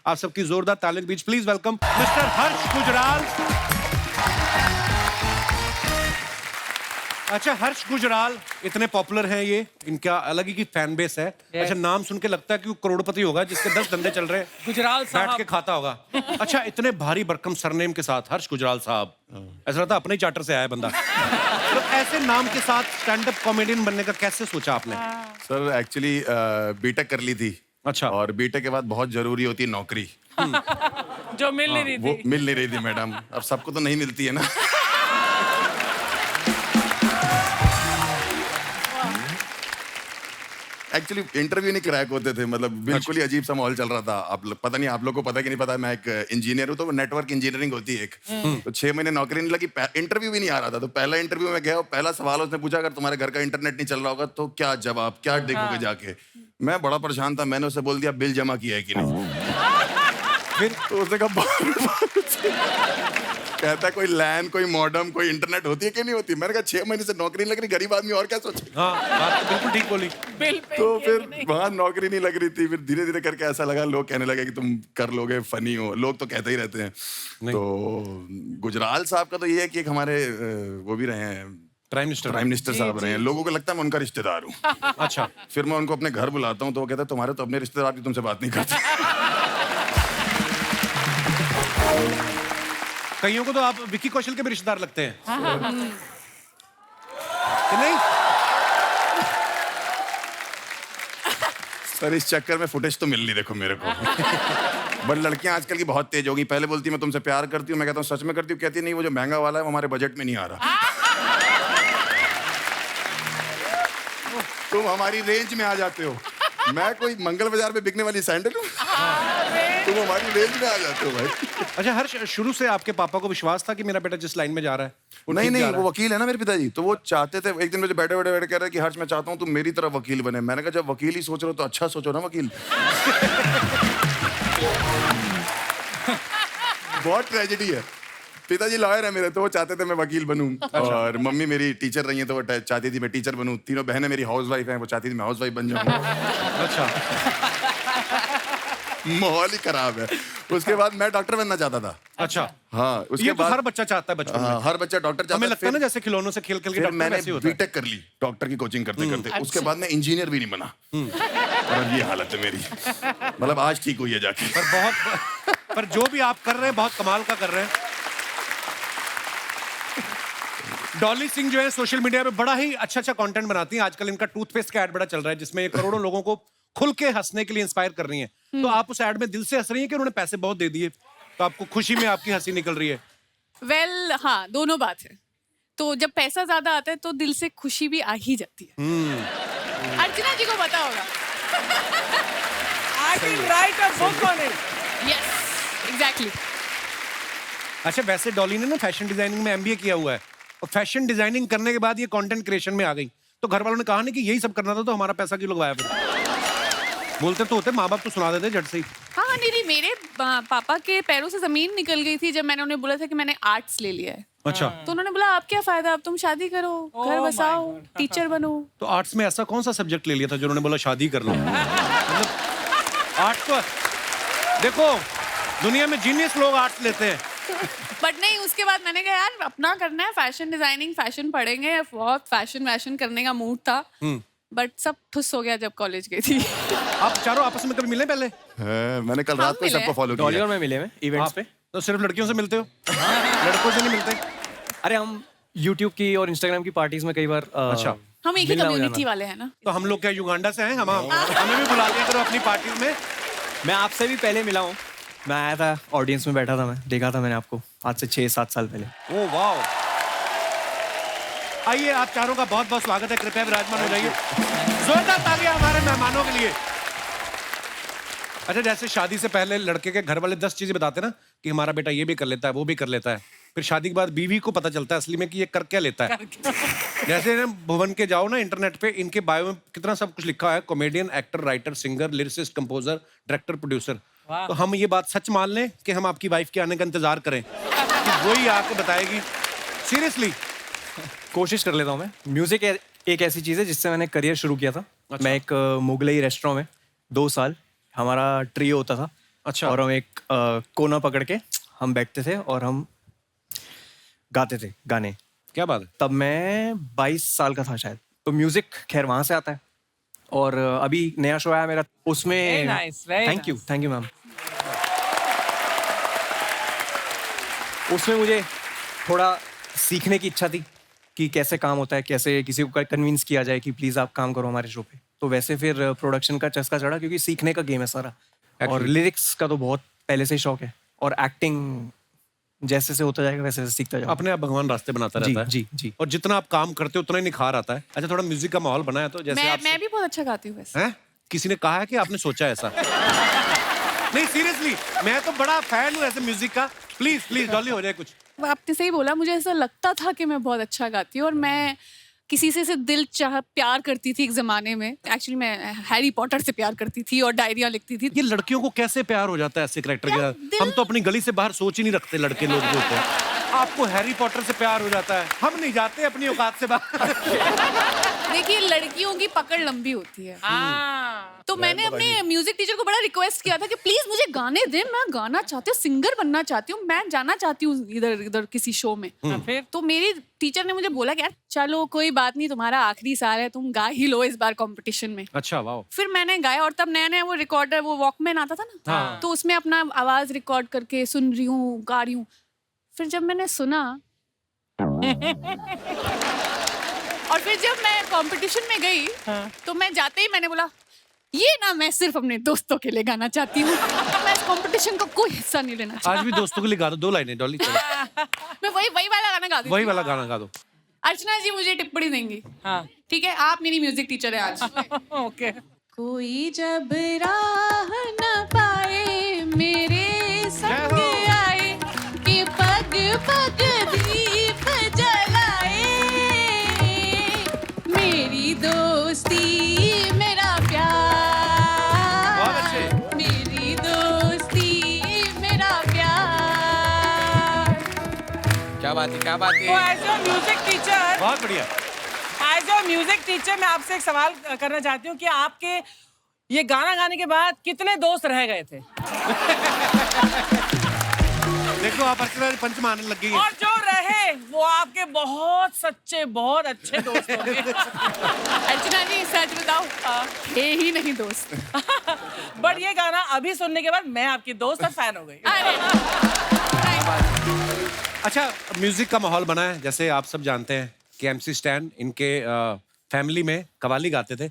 आप सबकी जोरदार तालियों के बीच प्लीज वेलकम मिस्टर हर्ष गुजराल। अच्छा, हर्ष गुजराल इतने पॉपुलर हैं, ये इनका अलग ही की फैन बेस है। अच्छा, नाम सुन के लगता है कि वो करोड़पति होगा जिसके 10 धंधे चल रहे हैं, गुजराल साहब बैठ के खाता होगा। अच्छा, इतने भारी भरकम सरनेम के साथ हर्ष गुजराल साहब, ऐसा लगता है अपने ही चार्टर से आया है बंदा। तो ऐसे नाम के साथ स्टैंड अप कॉमेडियन बनने का कैसे सोचा आपने? सर एक्चुअली बीटेक कर ली थी। अच्छा। और बीटेक के बाद बहुत जरूरी होती है नौकरी। जो मिल नहीं रही वो थी। मिल नहीं रही थी मैडम, अब सबको तो नहीं मिलती है ना। एक्चुअली इंटरव्यू नहीं क्रैक होते थे, मतलब बिल्कुल ही अजीब सा माहौल चल रहा था। पता नहीं आप लोग को पता कि नहीं पता, मैं एक इंजीनियर हूँ, तो नेटवर्क इंजीनियरिंग होती है एक। तो 6 महीने नौकरी नहीं लगी, इंटरव्यू भी नहीं आ रहा था। तो पहला इंटरव्यू में गया, पहला सवाल उसने पूछा, अगर तुम्हारे घर का इंटरनेट नहीं चल रहा होगा तो क्या जवाब, क्या देखोगे जाके? मैं बड़ा परेशान था, मैंने उसे बोल दिया बिल जमा किया है कि नहीं। फिर तो उसने कहा कहता कोई लैन, कोई मॉडम, कोई इंटरनेट होती है कि नहीं होती? मैंने कहा 6 महीने से नौकरी नहीं लग रही, गरीब आदमी और क्या सोचे। हाँ, बात तो बिल्कुल ठीक बोली। बिल पे तो फिर वहां नौकरी नहीं लग रही थी। फिर धीरे धीरे करके ऐसा लगा, लोग कहने लगे कि तुम कर लोगे, फनी हो, लोग तो कहते ही रहते हैं। तो गुजराल साहब का तो ये है कि एक हमारे वो भी रहे हैं, प्राइम मिनिस्टर साहब रहे हैं। लोगों को लगता है मैं उनका रिश्तेदार हूँ। अच्छा, फिर मैं उनको अपने घर बुलाता हूँ तो वो कहता है तुम्हारे तो अपने रिश्तेदार भी तुमसे बात नहीं करते। कईयों को तो आप विकी कौशल के भी रिश्तेदार लगते हैं कि नहीं? सर इस चक्कर में फुटेज तो मिल नहीं, देखो मेरे को। बट लड़कियां आजकल की बहुत तेज हो गई। पहले बोलती मैं तुमसे प्यार करती हूँ, मैं कहता हूँ सच में करती हूँ, कहती नहीं वो जो महंगा वाला है वो हमारे बजट में नहीं आ रहा। तुम हमारी रेंज में आ जाते हो। मैं कोई मंगल बाजार में बिकने वाली सैंडल हूँ? तुम हमारी रेंज में आ जाते हो भाई। अच्छा हर्ष, शुरू से आपके पापा को विश्वास था कि मेरा बेटा जिस लाइन में जा रहा है वो नहीं ठीक नहीं, जा रहा वो है? वकील है ना मेरे पिताजी, तो वो चाहते थे। एक दिन मुझे बैठे बैठे कह रहे कि हर्ष मैं चाहता हूँ तुम मेरी तरफ वकील बने। मैंने कहा जब वकील ही सोच रहे हो तो अच्छा सोचो ना वकील। बहुत ट्रेजेडी है। पिताजी लॉयर है मेरे, तो वो चाहते थे मैं वकील बनूं। और मम्मी मेरी टीचर रही है, तो वो चाहती थी मैं टीचर बनूं। तीनों बहनें मेरी हाउसवाइफ हैं, वो चाहती थी मैं हाउसवाइफ बन जाऊं। अच्छा माहौल ही खराब है। उसके बाद मैं डॉक्टर बनना चाहता था। अच्छा, हाँ, उसके ये तो बाद हर बच्चा चाहता है बचपन में। हाँ, हर बच्चा डॉक्टर चाहता हमें है। लगता है ना जैसे खिलौनों से खेल खेल के फिर डॉक्टर मैंने वैसे ही होता है। बीटेक कर ली डॉक्टर की कोचिंग करते करते। उसके बाद मैं इंजीनियर भी नहीं बना। और अब ये हालत है मेरी। मतलब आज ठीक हुई है जाके। पर जो भी आप कर रहे हैं बहुत कमाल का कर रहे हैं। डॉली सिंह जो है सोशल मीडिया पे बड़ा ही अच्छा कंटेंट बनाती हैं। आजकल इनका टूथपेस्ट का ऐड बड़ा चल रहा है जिसमें ये करोड़ों लोगों को खुल के हंसने के लिए इंस्पायर कर रही हैं। तो आप उस ऐड में दिल से हंस रही हैं कि उन्होंने पैसे बहुत दे दिए तो आपको खुशी में आपकी हंसी निकल रही है? वेल हाँ, दोनों बात है। तो जब पैसा ज्यादा आता है तो दिल से खुशी भी आ ही जाती है। अर्चना जी को पता होगा। I can write a book on it. Yes, exactly. अच्छा, वैसे डॉली ने ना फैशन डिजाइनिंग में एमबीए किया हुआ है और फैशन डिजाइनिंग करने के बाद ये कंटेंट क्रिएशन में आ गई। तो घर वालों ने कहा नहीं कि यही सब करना था तो हमारा पैसा क्यों लगवाया फिर? बोलते तो होते, माँ बाप तो सुना देते झट से ही। हाँ नहीं, मेरे पापा के पैरों से जमीन निकल गई थी जब मैंने उन्हें बोला था कि मैंने आर्ट्स ले लिया है। अच्छा, तो उन्होंने बोला आप क्या फायदा, अब तुम शादी करो, घर बसाओ, टीचर बनो। तो आर्ट्स में ऐसा कौन सा सब्जेक्ट ले लिया था जो उन्होंने बोला शादी कर लो? मतलब आर्ट्स तो देखो दुनिया में जीनियस लोग आर्ट्स लेते हैं। बट नहीं, उसके बाद मैंने कहा यार अपना करना है, फैशन डिजाइनिंग, फैशन पढ़ेंगे। बहुत फैशन करने का मूड था, बट सब ठुस हो गया जब कॉलेज गई थी। आप चारों आपस में कभी मिले पहले? मैंने कल रात को मिले सबको फॉलो डॉली किया। और मैं मिले हैं इवेंट्स पे। तो सिर्फ लड़कियों से मिलते हो? लड़कों से नहीं मिलते? अरे हम YouTube की और Instagram की पार्टीज में कई बार अच्छा। हम एक ही मिलना हो कम्युनिटी जाना। वाले हैं ना। तो हम लोग क्या युगांडा से हैं? हमें भी बुला लिया करो अपनी पार्टीज में। मैं आपसे भी पहले मिला हूँ। मैं आया था, ऑडियंस में बैठा था, मैं देखा था मैंने आपको आज से 6-7 साल पहले। Oh wow. आइए, आप चारों का बहुत बहुत स्वागत है, कृपया विराजमान हो जाइए। जोरदार तालियां हमारे मेहमानों के लिए। अच्छा, जैसे शादी से पहले लड़के के घर वाले 10 चीजें बताते ना कि हमारा बेटा ये भी कर लेता है, वो भी कर लेता है। फिर शादी के बाद बीवी को पता चलता है असली में कि ये कर क्या लेता है। जैसे ना भुवन के जाओ ना इंटरनेट पे, इनके बायो में कितना सब कुछ लिखा है: comedian, actor, writer, singer, lyricist, composer, director, producer. तो हम ये बात सच मान लें कि हम आपकी वाइफ के आने का इंतजार करें कि वही आके बताएगी? सीरियसली कोशिश कर लेता हूँ मैं। म्यूजिक एक ऐसी चीज़ है जिससे मैंने करियर शुरू किया था। अच्छा। मैं एक मुगलई रेस्टोरेंट में 2 साल हमारा ट्रियो होता था। अच्छा। और हम एक कोना पकड़ के हम बैठते थे और हम गाते थे गाने। क्या बात है। तब मैं 22 साल का था शायद। तो म्यूजिक खैर वहां से आता है। और अभी नया शो आया मेरा, उसमें Very nice, very thank you ma'am. उसमें मुझे थोड़ा सीखने की इच्छा थी कि कैसे काम होता है, कैसे किसी को कन्विंस किया जाए कि प्लीज आप काम करो हमारे शो पे। तो वैसे फिर प्रोडक्शन का चस्का चढ़ा, क्योंकि सीखने का गेम है सारा। और लिरिक्स का तो बहुत पहले से ही शौक है, और एक्टिंग जैसे से होता जाएगा वैसे वैसे सीखता जाएगा। अपने आप भगवान रास्ते बनाता रहता है। जी। और जितना आप काम करते हो उतना ही निखार आता है। अच्छा, थोड़ा म्यूजिक का माहौल बना है तो जैसे आप मैं भी बहुत अच्छा गाती हूँ वैसे। हैं? किसी ने कहा है कि आपने सोचा ऐसा? नहीं, सीरियसली मैं तो बड़ा फैन हूँ ऐसे म्यूजिक का। प्लीज डॉली हो जाए कुछ। आपने सही बोला, मुझे ऐसा लगता था कि मैं बहुत अच्छा गाती हूँ, और मैं किसी से दिल चाह प्यार करती थी एक जमाने में। एक्चुअली मैं हैरी पॉटर से प्यार करती थी और डायरियां लिखती थी। ये लड़कियों को कैसे प्यार हो जाता है ऐसे कैरेक्टर के साथ? हम तो अपनी गली से बाहर सोच ही नहीं रखते लड़के लोग जो होते हैं। आपको हैरी पॉटर से प्यार हो जाता है, हम नहीं जाते अपनी औकात से बाहर। देखिए, लड़कियों की पकड़ लंबी होती है। हाँ। तो मैंने अपने म्यूजिक टीचर को बड़ा रिक्वेस्ट किया था कि प्लीज मुझे गाने दे, मैं गाना चाहती हूँ, सिंगर बनना चाहती हूँ, मैं जाना चाहती हूँ इधर किसी शो में। फिर तो मेरी टीचर ने मुझे बोला कि यार चलो कोई बात नहीं, तुम्हारा आखिरी साल है, तुम गा ही लो इस बार कंपटीशन में। अच्छा, वाह। फिर मैंने गाया, और तब नया नया वो रिकॉर्डर, वो वॉकमैन आता था ना, हाँ। तो उसमें अपना आवाज रिकॉर्ड करके सुन रही हूँ, गा रही हूँ। फिर जब मैंने सुना और फिर जब मैं कंपटीशन में गई, तो मैं जाते ही मैंने बोला ये ना मैं सिर्फ अपने दोस्तों के लिए गाना चाहती हूँ, मैं इस कंपटीशन का कोई हिस्सा नहीं लेना चाहती। आज भी दोस्तों के लिए गा दो 2 लाइनें डॉली। चलो, मैं वही वाला गाना गा दूँ। वही वाला गाना गा दो। अर्चना जी मुझे टिप्पणी देंगी। हाँ। ठीक है, आप मेरी म्यूजिक टीचर है आज। ओके। कोई जब राह न पाए मेरे संग आए, कि पग पग दीप जलाए, मेरी दोस्ती मेरा प्यार, बहुत अच्छे। मेरी दोस्ती मेरा प्यार। क्या बात है, क्या बात तो है। एज अ म्यूजिक टीचर, बहुत बढ़िया। मैं आपसे एक सवाल करना चाहती हूँ कि आपके ये गाना गाने के बाद कितने दोस्त रह गए थे? देखो, आप अर्चना पंच मारने लग गई है। और जो रहे वो आपके बहुत सच्चे, बहुत अच्छे दोस्त होंगे। अर्चना जी सच बताओ, ये ही नहीं दोस्त। बट ये गाना अभी सुनने के बाद मैं आपकी दोस्त और फैन हो गई। अच्छा, म्यूजिक का माहौल बना है, जैसे आप सब जानते हैं कि MC स्टैन इनके फैमिली में कवाली गाते थे।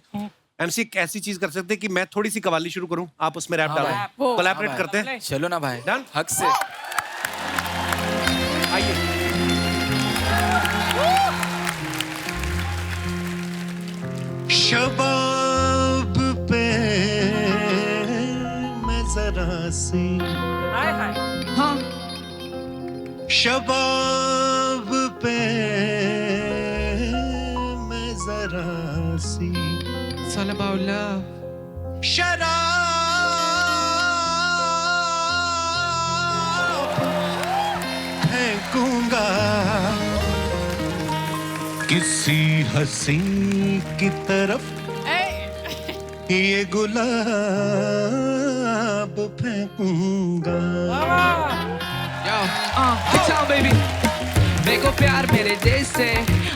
MC एक ऐसी चीज कर सकते हैं कि मैं थोड़ी सी कवाली शुरू करूं, आप उसमें रैप डालो, कोलैबोरेट करते हैं। चलो ना भाई, Done? हक से। आइए। शबाब पे मैं जरा सी, हाय हाय। शबाब पे मैं जरा सी, It's all about love. शराब फेंकूंगा किसी हसी की तरफ, ये गुलाब फेंकूंगा। Yo, big sound baby. देखो प्यार मेरे देश से,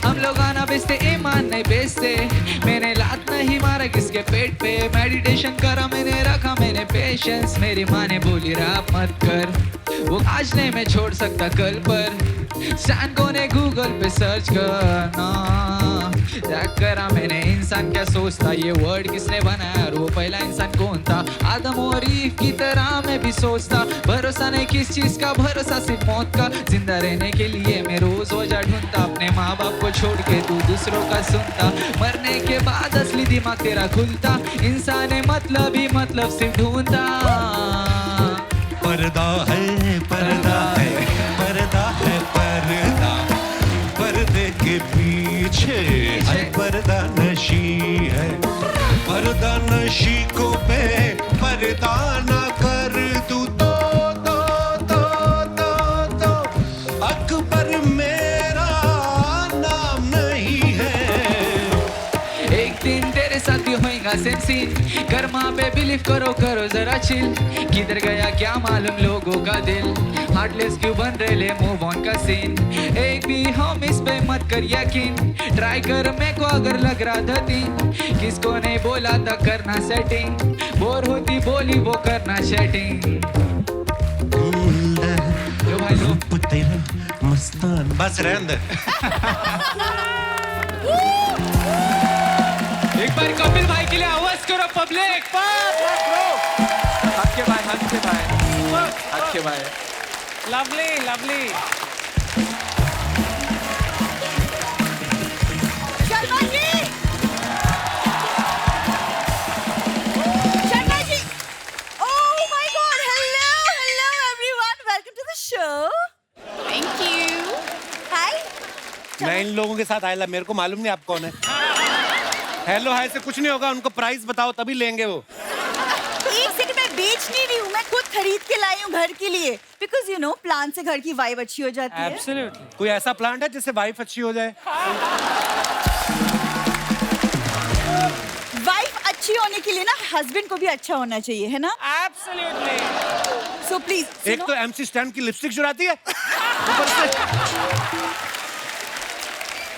हम लोग आना बेचते, ईमान नहीं बेचते। मैंने लात नहीं मारा किसके पेट पे, मेडिटेशन करा मैंने, रखा मैंने पेशेंस। मेरी माँ ने बोली रैप मत कर, वो आज नहीं मैं छोड़ सकता कल पर। स्टैन को ने गूगल पे सर्च करना, चेक करा मैंने इंसान क्या सोचता, ये वर्ड किसने बनाया और वो पहला इंसान कौन था। आदम और ईव की तरह मैं भी सोचता, भरोसा नहीं किस चीज का, भरोसा सिर्फ मौत का। जिंदा रहने के लिए मैं रोज वजह ढूंढता, अपने माँ बाप को छोड़ के तू दूसरों का सुनता। मरने के बाद असली दिमाग तेरा खुलता, इंसान है मतलब ही मतलब सिर्फ ढूंढता। पर्दा है पर्दा है पर्दा है पर्दा, पर्दे के पीछे है पर्दा नशी है। पर्दा नशी को पे पर्दा ना कर तू तो अकबर मेरा नाम नहीं है। एक दिन तेरे साथ भी होएगा सेम सीन कर्मा पे बिलीव करो करो जरा चिल किधर गया क्या मालूम लोगों का दिल हार्टलेस क्यों बन रहे ले मूव ऑन का सीन एक भी हम इस पे मत कर यकीन ट्राई कर मेरे को अगर लग रहा था तीन किसको नहीं बोला था करना सेटिंग बोर होती बोली वो करना सेटिंग लो भाई लो रूप तेरा मस्तान बस रहने दे एक बार कपिल भाई के लिए आवाज करो पब्लिक हक के भाई हक के भाई हक के भाई lovely lovely Sharma ji Sharma ji oh my god hello everyone welcome to the show thank you hi मैं इन लोगों के साथ आया मेरे को मालूम नहीं आप कौन है हेलो हाय से कुछ नहीं होगा उनको प्राइस बताओ तभी लेंगे वो एक सेकंड मैं बेच नहीं रही हूँ मैं खुद खरीद के लाई हूँ घर के लिए बिकॉज यू नो प्लांट से घर की वाइब अच्छी हो जाती है एब्सोल्युटली कोई ऐसा प्लांट है जिससे वाइफ अच्छी हो जाए वाइफ अच्छी होने के लिए ना हस्बैंड को भी अच्छा होना चाहिए है ना एब्सोल्युटली सो प्लीज एक तो एमसी स्टैंड की लिपस्टिक चुराती है ऊपर से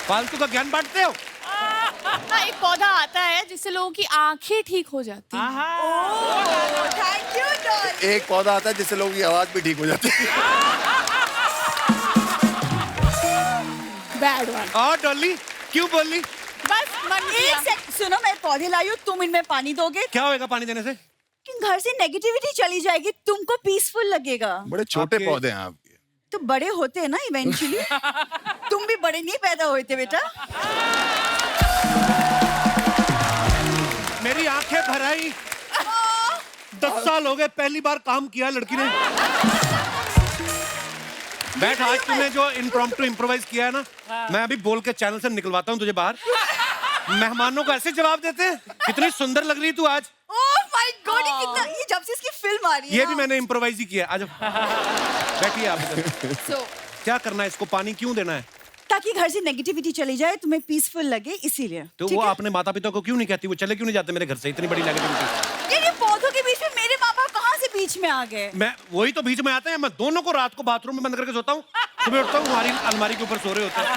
फालतू का ज्ञान बांटते हो हाँ एक पौधा आता है जिससे लोगों की आंखें ठीक हो जाती हैं थैंक यू डॉली एक पौधा आता है जिससे लोगों की आवाज भी ठीक हो जाती है बैड वन और डॉली क्यों बोली बस मन एक किया सेकंड सुनो मैं पौधे लाई हूँ तुम इनमें पानी दोगे क्या होएगा पानी देने से कि घर से नेगेटिविटी चली जाएगी तुमको पीसफुल लगेगा बड़े छोटे आपके- पौधे हैं आपके तो बड़े होते हैं ना इवेंचुअली तुम भी बड़े नहीं पैदा हुए थे बेटा मेरी आंखें भर आई 10 साल हो गए पहली बार काम किया लड़की ने बैठ आज तूने जो इम्प्रॉम्प्टू इम्प्रोवाइज किया है ना मैं अभी बोल के चैनल से निकलवाता हूँ तुझे बाहर मेहमानों को ऐसे जवाब देते हैं कितनी सुंदर लग रही है तू आज ओह माय गॉड ये जब से इसकी फिल्म आ रही है ये ना। भी मैंने इम्प्रोवाइज ही किया आज बैठिए आप इधर। सो क्या करना है इसको पानी क्यों देना है ताकि घर से नेगेटिविटी चली जाए तुम्हें पीसफुल लगे इसीलिए तो ठीक वो है? अपने माता पिता को क्यों नहीं कहती वो चले क्यों नहीं जाते मेरे घर से इतनी बड़ी नेगेटिविटी ये पौधों के बीच में मेरे माँ बाप कहाँ से बीच में आ गए मैं वही तो बीच में आते हैं मैं दोनों को रात को बाथरूम में बंद करके सोता हूँ सुबह उठता हूँ हमारी अलमारी के ऊपर सो रहे होते हैं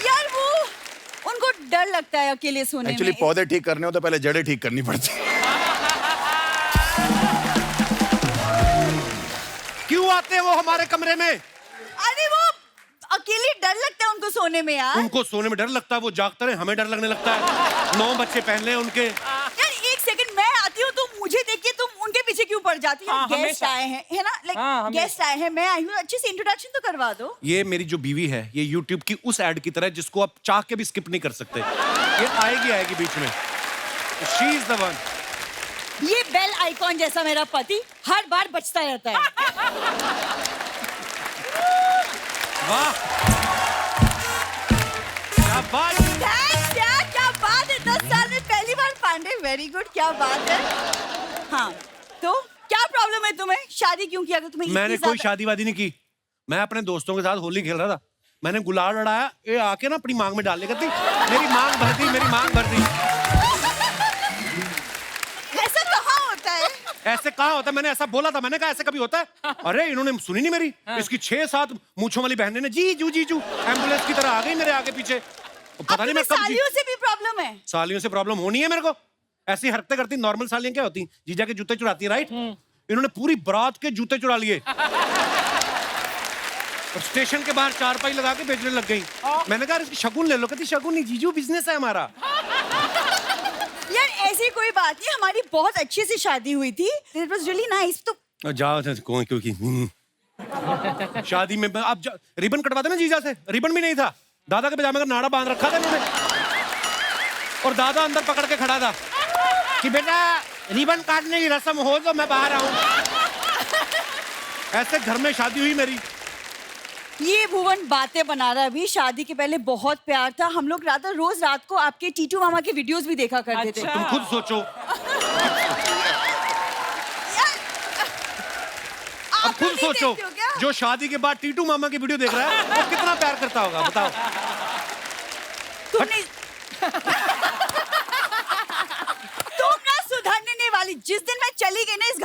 यार वो उनको डर लगता है अकेले सोने एक्चुअली में पौधे ठीक करने हो तो पहले जड़ें ठीक करनी पड़ती है क्यों आते हैं वो हमारे कमरे में अरे वो अकेले डर लगता है उनको सोने में यार उनको सोने में डर लगता है वो जागते रहे हमें डर लगने लगता है 9 बच्चे पहन ले उनके यार एक सेकंड मैं आती हूँ तो मुझे देख के तुम उनके पीछे क्यों पड़ जाती हो हाँ, गेस्ट हमेशा। आए हैं है ना हाँ, लाइक हमेशा। गेस्ट आए हैं मैं आई हूँ अच्छे से इंट्रोडक्शन तो करवा दो ये मेरी जो बीवी है ये YouTube की उस एड की तरह है जिसको आप चाह के भी स्किप नहीं कर सकते ये आएगी बीच में शी इज द वन ये बेल आइकॉन जैसा मेरा पति हर बार बचता रहता है वाह क्या बात थैंक्स यार क्या बात है 10 साल में पहली बार पांडे वेरी गुड क्या बात है हाँ तो क्या प्रॉब्लम है तुम्हें शादी क्यों किया अगर तुम्हें इतनी मैंने कोई ज्यादा- शादी वादी नहीं की मैं अपने दोस्तों के साथ होली खेल रहा था मैंने गुलाल उड़ाया ये आके ना अपनी मांग में डाल लेकर थी मेरी मांग भर दी मेरी मांग भर दी ऐसा कहाँ होता है ऐसे कहाँ होता है मैंने ऐसा बोला था मैंने कहा ऐसे कभी होता है अरे इन्होंने सुनी नहीं मेरी इसकी 6-7 मूंछों वाली बहनें ने जीजू जीजू एम्बुलेंस की तरह आ गई मेरे आगे पीछे पता अब नहीं मैं तुम्हें कब सालियों से भी प्रॉब्लम है सालियों से प्रॉब्लम होनी है मेरे को ऐसी हरकतें करती नॉर्मल सालियां क्या होती जीजा के जूते चुराती है राइट इन्होंने पूरी बारात के जूते चुरा लिए और स्टेशन के बाहर चारपाई लगा के बेचने लग गई मैंने कहा इसकी शगुन ले लो कहती शगुन नहीं जीजू बिजनेस है हमारा यार ऐसी कोई बात नहीं हमारी बहुत अच्छी सी शादी हुई थी इट वाज रियली नाइस तो जाओ कौन क्योंकि शादी में आप रिबन कटवा देना जीजा से रिबन भी नहीं था दादा के पजामे का नाड़ा बांध रखा था इन्होंने और दादा अंदर पकड़ के खड़ा था कि बेटा रिबन काटने की रस्म हो तो मैं बाहर आऊं ऐसे घर में शादी हुई मेरी ये भुवन बातें बना रहा है अभी शादी के पहले बहुत प्यार था हम लोग रोज रात को आपके टीटू मामा के वीडियोस भी देखा करते थे अच्छा। तुम खुद सोचो अब आप खुद लोग नहीं सोचो देखते हो क्या? जो शादी के बाद टीटू मामा की वीडियो देख रहा है वो कितना प्यार करता होगा बताओ तुमने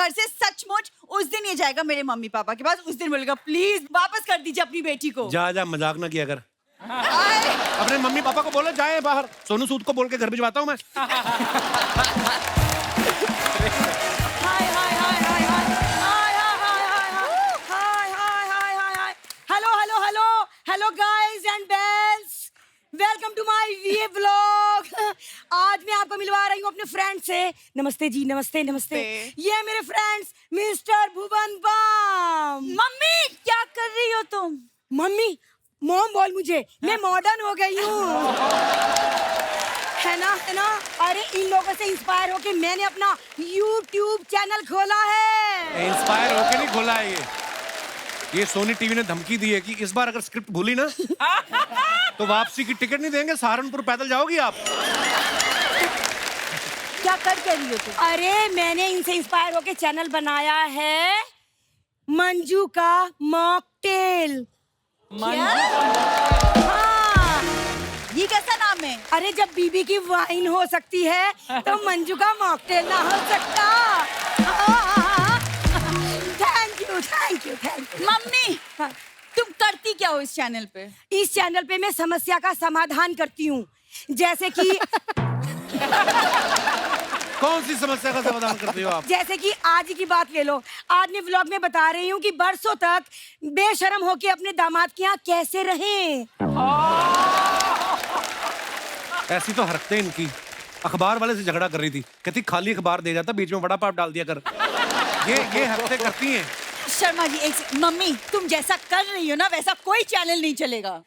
घर से सचमुच उस दिन ये जाएगा मेरे मम्मी पापा के पास, उस दिन बोलेगा प्लीज वापस कर दीजिए अपनी बेटी को। जा जा, मजाक ना किया कर। अपने मम्मी पापा को बोलो जाए बाहर, सोनू सूद को बोल के घर भिजवाता हूँ मैं। Hi hi hi hi hi hi hi hi hi hi hi hi hi. Hello hello hello hello guys and bells, welcome to my V A vlog. आज मैं आपको मिलवा रही हूँ अपने फ्रेंड से। नमस्ते जी, नमस्ते नमस्ते। ये मेरे फ्रेंड्स मिस्टर भुवन बाम। मम्मी क्या कर रही हो तुम? मम्मी मॉम बोल मुझे, मैं मॉडर्न हो गई हूँ। है ना, है ना। अरे इन लोगों से इंस्पायर होके मैंने अपना YouTube चैनल खोला है। इंस्पायर होके नहीं खोला है ये सोनी टीवी ने धमकी दी है कि इस बार अगर स्क्रिप्ट भूली ना तो वापसी की टिकट नहीं देंगे, सहारनपुर पैदल जाओगी आप। क्या कर रही हो तुम? अरे मैंने इनसे इंस्पायर होके चैनल बनाया है मंजू का मॉकटेल। हाँ, ये कैसा नाम है? अरे जब बीबी की वाइन हो सकती है तो मंजू का मॉकटेल ना हो सकता। Thank you thank you thank you. Mummy तुम करती क्या हो इस चैनल पे? इस चैनल पे मैं समस्या का समाधान करती हूँ, जैसे कि कौन सी समस्या का समाधान करती हो आप? जैसे कि आज की बात ले लो। आज मैं व्लॉग में बता रही हूँ कि बरसों तक बेशर्म होके अपने दामाद के यहाँ कैसे रहें। ऐसी तो हरकतें इनकी। अखबार वाले से झगड़ा कर रही थी, कहती खाली अखबार दे जाता, बीच में बड़ा पाप डाल दिया कर। ये हरकतें करती हैं। शर्मा जी मम्मी तुम जैसा कर रही हो ना वैसा कोई चैनल नहीं चलेगा।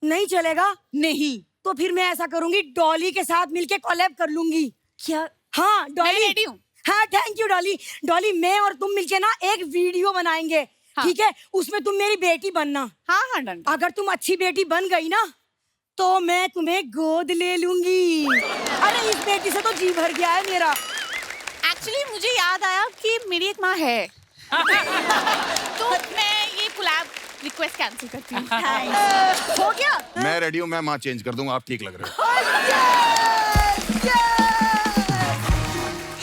नहीं चलेगा? नहीं। तो फिर मैं ऐसा करूंगी, डॉली के साथ मिलके कोलैब कर लूंगी। क्या? हाँ डॉली रेडी हूँ। हाँ थैंक यू डॉली। डॉली मैं और तुम मिलके ना एक वीडियो बनाएंगे। हाँ। ठीक है, उसमें तुम मेरी बेटी बनना। हाँ हाँ डन। अगर तुम अच्छी बेटी बन गई ना तो मैं तुम्हें गोद ले लूंगी। अरे इस बेटी से तो जी भर गया है मेरा। एक्चुअली मुझे याद आया कि मेरी एक माँ है तो मैं ये कोलैब रिक्वेस्ट कैंसिल करती हूँ। हो गया? मैं रेडी हूँ, मैं माँ चेंज कर दूंगा, आप ठीक लग रहे हो।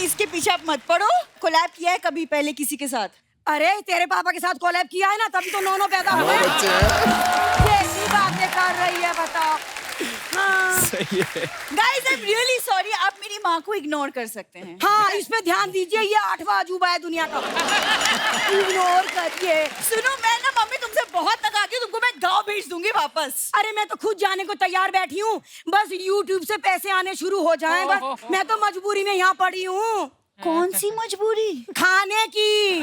इसके पीछे आप मत पड़ो। कोलैब किया है कभी पहले किसी के साथ? अरे तेरे पापा के साथ कोलैब किया है ना, तभी तो नौ पैदा हुए। कैसी बातें कर रही है बताओ। हाँ। सही है। Guys, I'm really sorry, आप मेरी माँ को इग्नोर कर सकते हैं। हाँ इस पे ध्यान दीजिए, ये 8वां अजूबा है दुनिया का। इग्नोर करिए। सुनो मैं ना मम्मी तुमसे बहुत तकाती हूँ, तुमको मैं गाँव भेज दूंगी वापस। अरे मैं तो खुद जाने को तैयार बैठी हूँ, बस YouTube से पैसे आने शुरू हो जाएं बस। मैं तो मजबूरी में यहाँ पड़ी हूँ। कौन सी मजबूरी? खाने की।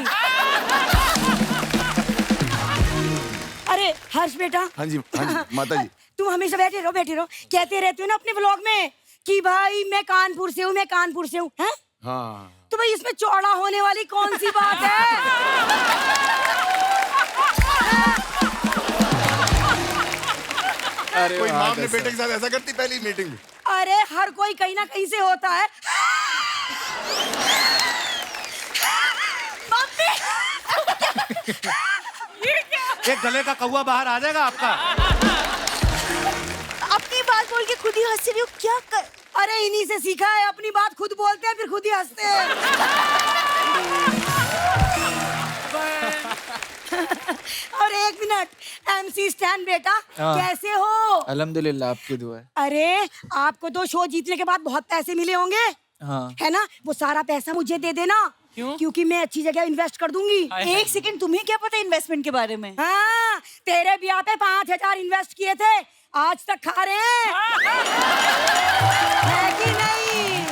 अरे हर्ष बेटा। हाँ जी माता जी। तुम हमेशा बैठे रहो कहते रहते हो ना अपने व्लॉग में कि भाई मैं कानपुर से हूँ, मैं कानपुर से हूँ। हैं? हाँ तो भाई इसमें चौड़ा होने वाली कौन सी बात है? अरे कोई माँ अपने बेटे के साथ ऐसा करती पहली मीटिंग में? अरे हर कोई कहीं ना कहीं से होता है। मम्मी एक गले का कौवा बाहर आ जाएगा आपका। अपनी बात बोल के खुद ही हंस रही हो, क्या कर? अरे इन्हीं से सीखा है, अपनी बात खुद बोलते हैं फिर खुद ही हंसते हैं। और एक मिनट, MC स्टैन बेटा कैसे हो? अल्हम्दुलिल्लाह, आपकी दुआ है। अरे आपको तो शो जीतने के बाद बहुत पैसे मिले होंगे। हाँ। है ना, वो सारा पैसा मुझे दे देना। क्यों? क्योंकि मैं अच्छी जगह इन्वेस्ट कर दूंगी। एक सेकंड, तुम्हें क्या पता इन्वेस्टमेंट के बारे में? हाँ, तेरे ब्याह पे 5000 इन्वेस्ट किए थे, आज तक खा रहे हैं। है कि नहीं?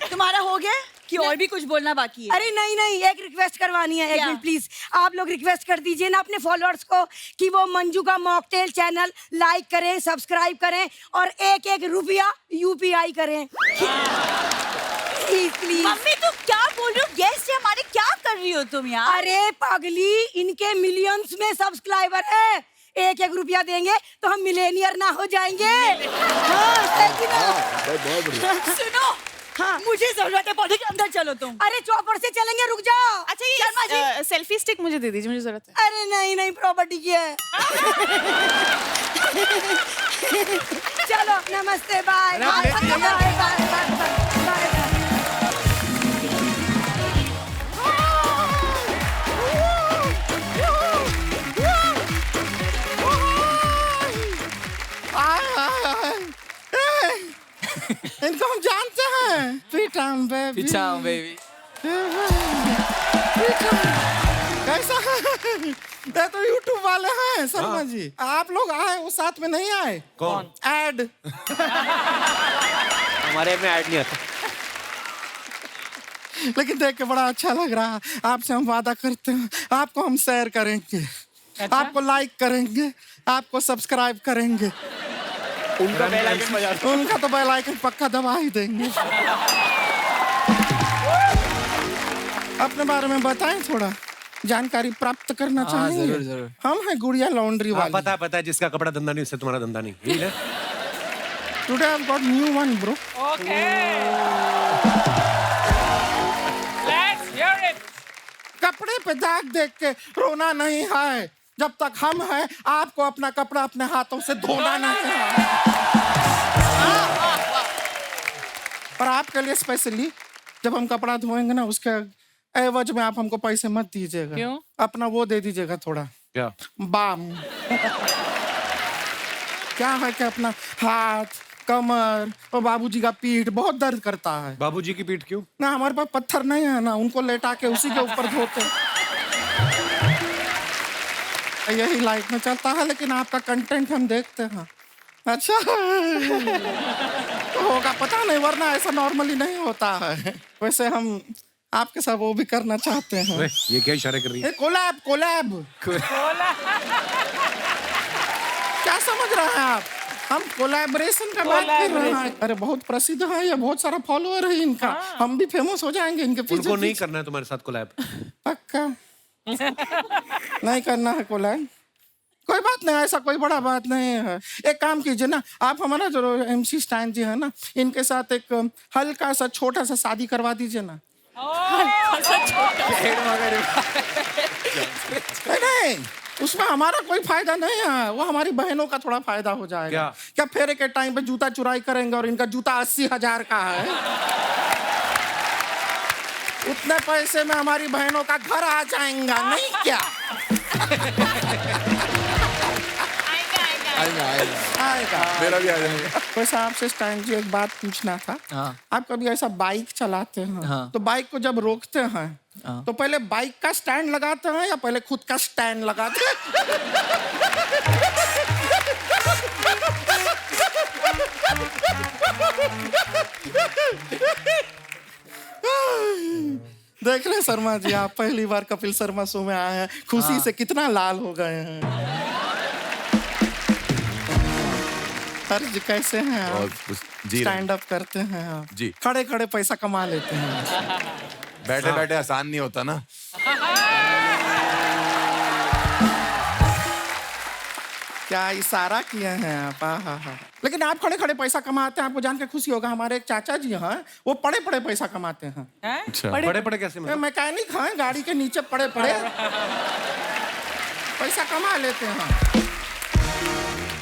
तुम्हारा हो गया कि और भी कुछ बोलना बाकी है? अरे नहीं नहीं, एक रिक्वेस्ट करवानी है। एक मिनट प्लीज, आप लोग रिक्वेस्ट कर दीजिए ना अपने फॉलोअर्स को कि वो मंजू का मॉकटेल चैनल लाइक करें, सब्सक्राइब करें और एक रुपया UPI करें। प्लीज। मम्मी तुम क्या बोल रही हो? गेस्ट है हमारे, क्या कर रही हो तुम यार? अरे पागली, इनके मिलियंस में सब्सक्राइबर है, एक रुपया देंगे तो हम मिलेनियर ना हो जाएंगे। हाँ, सुनो, हाँ मुझे जरूरत है, पौधे के अंदर चलो तुम। अरे चौपर से चलेंगे, रुक जाओ। अच्छा ये सेल्फी स्टिक मुझे दे दीजिए, मुझे जरूरत है। अरे नहीं नहीं, प्रॉपर्टी की है। चलो नमस्ते bye bye bye bye bye. इनको हम जानते हैं पीटम बेबी Picham, baby. कैसा है ये तो यूट्यूब वाले हैं शर्मा जी आप लोग आए वो साथ में नहीं आए कौन? ऐड हमारे में ऐड नहीं आता। लेकिन देख के बड़ा अच्छा लग रहा है आपसे हम वादा करते हैं आपको हम शेयर करेंगे आपको लाइक करेंगे आपको सब्सक्राइब करेंगे उनका बेल आइकन बजा दो। उनका तो बेल आइकन पक्का दबा ही देंगे अपने बारे में बताएं थोड़ा जानकारी प्राप्त करना चाहेंगे जरूर, जरूर। हम हैं गुड़िया लॉन्ड्री हाँ, वाले पता है जिसका कपड़ा धंधा नहीं उससे तुम्हारा धंधा नहीं यही है। Today I got new one bro okay let's hear it. कपड़े पे दाग देख के रोना नहीं है जब तक हम हैं आपको अपना कपड़ा अपने हाथों से धोना नहीं है पर आपके लिए स्पेशली जब हम कपड़ा धोएंगे ना उसके एवज में आप हमको पैसे मत दीजिएगा क्यों? अपना वो दे दीजिएगा थोड़ा क्या? बाम क्या है कि अपना हाथ कमर और बाबूजी का पीठ बहुत दर्द करता है बाबूजी की पीठ क्यों? ना हमारे पास पत्थर नहीं है ना उनको लेटा के उसी के ऊपर धोते यही लाइफ में चलता है लेकिन आपका कंटेंट हम देखते हैं अच्छा तो होगा पता नहीं वरना ऐसा नॉर्मली नहीं होता है वैसे हम आपके साथ वो भी करना चाहते हैं वे, ये क्या इशारे कर रही है? कोलैब कोलैब क्या समझ रहे हैं आप हम कोलैबोरेशन का बात कर रहे हैं अरे बहुत प्रसिद्ध है ये बहुत सारा फॉलोअर है इनका हम भी फेमस हो जाएंगे इनके पीछे उनको नहीं करना है तुम्हारे साथ कोलैब। पक्का नहीं करना है कोलैब कोई बात नहीं ऐसा कोई बड़ा बात नहीं है एक काम कीजिए ना आप हमारा जो MC स्टैन जी है ना इनके साथ एक हल्का सा छोटा सा शादी करवा दीजिए ना नहीं उसमें हमारा कोई फायदा नहीं है वो हमारी बहनों का थोड़ा फायदा हो जाएगा क्या फेरे के टाइम पे जूता चुराई करेंगे और इनका जूता 80,000 का है उतने पैसे में हमारी बहनों का घर आ जाएगा नहीं क्या आएगा मेरा भी आ जाएगा वैसे आपसे स्टैन जी एक बात पूछना था हाँ। आप कभी ऐसा बाइक चलाते हैं हाँ। तो बाइक को जब रोकते हैं तो पहले बाइक का स्टैंड लगाते हैं या पहले खुद का स्टैंड लगाते हैं देख रहे शर्मा जी आप पहली बार कपिल शर्मा शो में आए हैं खुशी से कितना लाल हो गए हैं सर जी कैसे हैं और आप कुछ जी स्टैंड अप करते हैं आप जी। खड़े खड़े पैसा कमा लेते हैं बैठे बैठे आसान नहीं होता ना क्या इशारा किए हैं आप हाँ लेकिन आप खड़े खड़े पैसा कमाते हैं आपको जान के खुशी होगा हमारे एक चाचा जी हैं वो पड़े पड़े पैसा कमाते हैं अच्छा बड़े बड़े कैसे मतलब? मैकेनिक हैं गाड़ी के नीचे पड़े पड़े पैसा कमा लेते हैं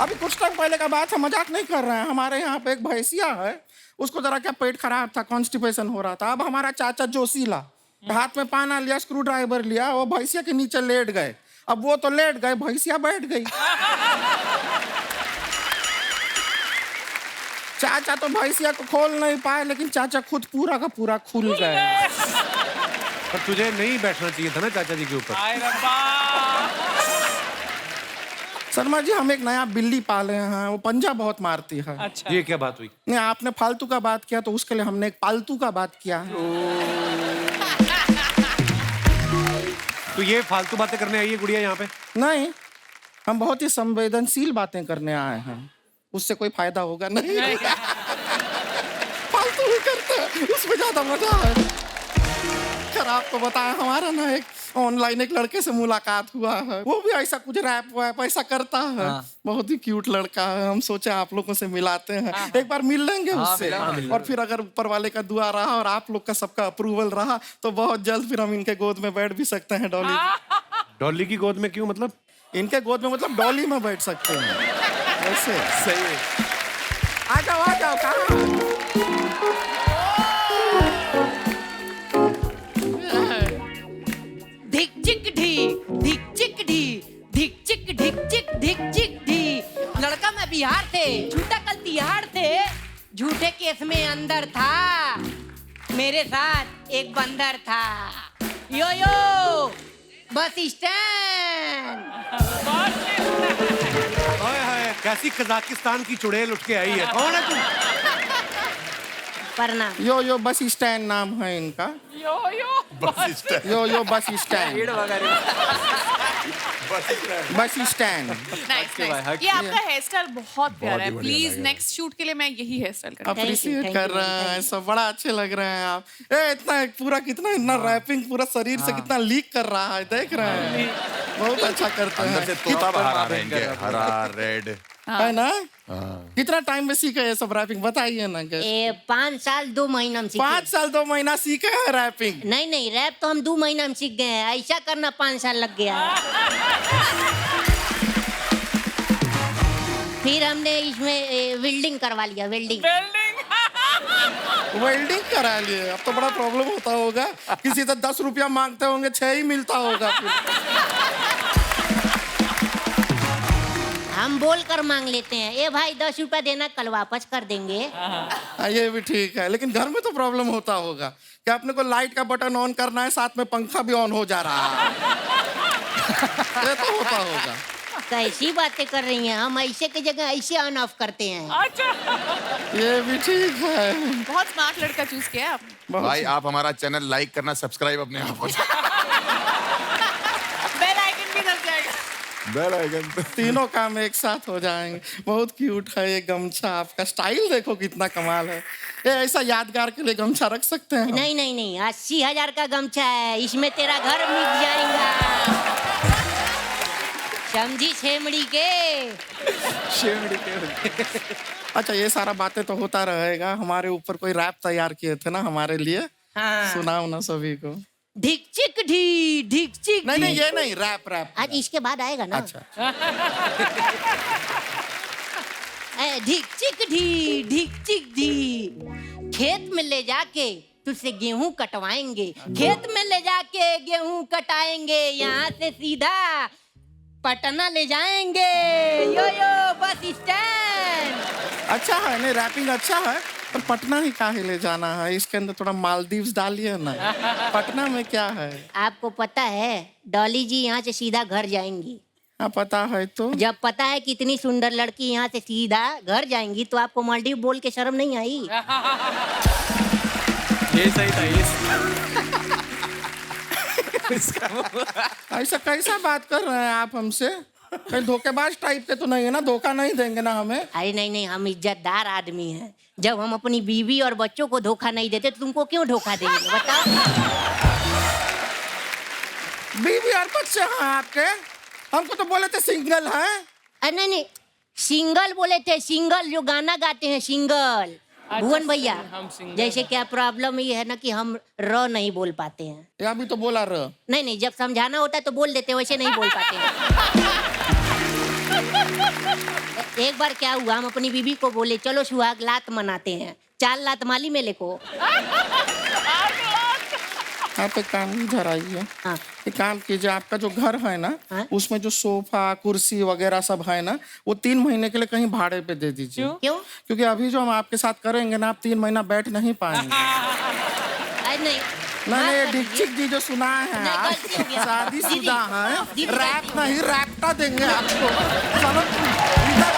अभी कुछ टाइम पहले का बात है मजाक नहीं कर रहे हैं हमारे यहाँ पे एक भैंसिया है उसको जरा क्या पेट खराब था कॉन्स्टिपेशन हो रहा था अब हमारा चाचा जोशीला हाथ में पाना लिया स्क्रू ड्राइवर लिया वो भैंसिया के नीचे लेट गए अब वो तो लेट गए भैंसिया बैठ गई चाचा तो भैंसिया को खोल नहीं पाए लेकिन चाचा खुद पूरा का पूरा खुल गए पर तुझे नहीं बैठना चाहिए था ना चाचा जी के ऊपर। हाय रब्बा शर्मा जी हम एक नया बिल्ली पाले हैं वो पंजा बहुत मारती है अच्छा ये क्या बात हुई? नहीं आपने फालतू का बात किया तो उसके लिए हमने एक पालतू का बात किया है तो ये फालतू बातें करने आई है गुड़िया यहाँ पे? नहीं हम बहुत ही संवेदनशील बातें करने आए हैं उससे कोई फायदा होगा नहीं फालतू ही करते हैं उसमें ज्यादा मजा है खैर आपको बताया हमारा ना एक ऑनलाइन एक लड़के से मुलाकात हुआ है वो भी ऐसा कुछ रैप वैप ऐसा करता है बहुत ही क्यूट लड़का है हम सोचे आप लोगों से मिलाते हैं एक बार मिल लेंगे उससे और फिर अगर ऊपर वाले का दुआ रहा और आप लोग का सबका अप्रूवल रहा तो बहुत जल्द फिर हम इनके गोद में बैठ भी सकते हैं डॉली डॉली की गोद में क्यों मतलब? इनके गोद में मतलब डॉली में बैठ सकते हैं वैसे सही है। आ जाओ कहाँ धिक चिक ढी धिक चिक ढी धिक चिक ढिक चिक धिक चिक ढी। लड़का मैं बिहार से, झूठा कल तिहाड़ थे, झूठे केस में अंदर था, मेरे साथ एक बंदर था। यो यो बस स्टैंड। ओए होए, कैसी कजाकिस्तान की चुड़ैल उठ के आई है, कौन है तू? प्रणाम। यो बस स्टैंड नाम है इनका। यो यो bus stand. Bus stand. Nice nice. ये आपका हेयर स्टाइल बहुत प्यारा है। प्लीज नेक्स्ट शूट के लिए मैं यही हेयर स्टाइल करूंगी। अप्रिशिएट कर रहे हैं, सब बड़ा अच्छे लग रहे हैं आप। इतना पूरा कितना इतना रैपिंग पूरा शरीर से कितना लीक कर रहा है, देख रहे हैं, बहुत अच्छा करते हैं। अंदर से तोता बाहर आ रहे हैं इनके, हरा रेड है ना? कितना टाइम में सीखे ये सब रैपिंग बताइए ना। 5 साल 2 महीना में सीखे। 5 साल 2 महीना सीखे हैं रैपिंग? नहीं रैप तो हम 2 महीना में सीख गए हैं, ऐसा करना 5 साल लग गया। फिर हमने इसमें वेल्डिंग करवा लिया। वेल्डिंग करा लिए। अब तो बड़ा प्रॉब्लम होता होगा, किसी से 10 रुपया मांगते होंगे, 6 ही मिलता होगा फिर। हम बोल कर मांग लेते हैं, ए भाई 10 रुपया देना, कल वापस कर देंगे। ये भी ठीक है, लेकिन घर में तो प्रॉब्लम होता होगा कि अपने को लाइट का बटन ऑन करना है, साथ में पंखा भी ऑन हो जा रहा है। ये तो होता होगा। कैसी बातें कर रही हैं, हम ऐसे की जगह ऐसे ऑन ऑफ करते हैं। ये भी ठीक है। बहुत स्मार्ट लड़का चूज किया है आपने। भाई आप हमारा चैनल लाइक करना, सब्सक्राइब अपने आप हो बेल आइकन भी दब जाएगा। Bell icon. तीनों काम एक साथ हो जाएंगे। बहुत क्यूट है ये गमछा, आपका स्टाइल देखो कितना कमाल है। ये ऐसा यादगार के लिए गमछा रख सकते हैं हम? नहीं 80,000 का गमछा है, इसमें तेरा घर मिट जाएगा। समझी छेमड़ी के। अच्छा, ये सारा बातें तो होता रहेगा। हमारे ऊपर कोई रैप तैयार किए थे ना हमारे लिए, सुनाओ ना सभी को। ढिक चिक ढी ढिक चिक। नहीं ये नहीं, रैप आज इसके बाद आएगा ना। अच्छा। ढिक चिक ढी ढिक चिक ढी। खेत में ले जाके तुझसे गेहूं कटवाएंगे, खेत में ले जाके गेहूं कटाएंगे, यहाँ से सीधा पटना ले जाएंगे। यो बस स्टैंड। अच्छा है, नहीं रैपिंग अच्छा है, पर पटना ही काहे ले जाना है? इसके अंदर थोड़ा मालदीव्स डालिए ना। पटना में क्या है? आपको पता है डॉली जी यहाँ से सीधा घर जाएंगी? हाँ पता है। तो जब पता है कि इतनी सुंदर लड़की यहाँ से सीधा घर जाएंगी, तो आपको मालदीव बोल के शर्म नहीं आई? ये सही था। ऐसा कैसा बात कर रहे हैं आप हमसे? कहीं धोखेबाज टाइप के तो नहीं है ना? धोखा नहीं देंगे ना हमें? अरे नहीं, हम इज्जतदार आदमी हैं। जब हम अपनी बीवी और बच्चों को धोखा नहीं देते तो तुमको क्यों धोखा देंगे, बताओ? बीवी और बच्चे हैं आपके? हमको तो बोले थे सिंगल हैं। अरे नहीं, सिंगल बोले थे, सिंगल जो गाना गाते हैं, सिंगल। भुवन भैया, जैसे क्या प्रॉब्लम ये है ना कि हम र नहीं बोल पाते हैं। या भी तो बोला र। नहीं, जब समझाना होता है तो बोल देते हैं, वैसे नहीं बोल पाते हैं। एक बार क्या हुआ, हम अपनी बीबी को बोले चलो सुहाग लात मनाते हैं, 4 लात माली मेले को। आप एक काम इधर आइए। हाँ। एक काम कीजिए, आपका जो घर है ना, हाँ? उसमें जो सोफा कुर्सी वगैरह सब है ना, वो 3 महीने के लिए कहीं भाड़े पे दे दीजिए। क्यों? क्योंकि अभी जो हम आपके साथ करेंगे ना, आप 3 महीना बैठ नहीं पाएंगे। अरे नहीं, नहीं, दीक्षित जी जो सुना है नहीं, आप, गलती हो गया। शादीशुदा हैं, दीदी, रैप नहीं रैपटा देंगे आपको। चलो इधर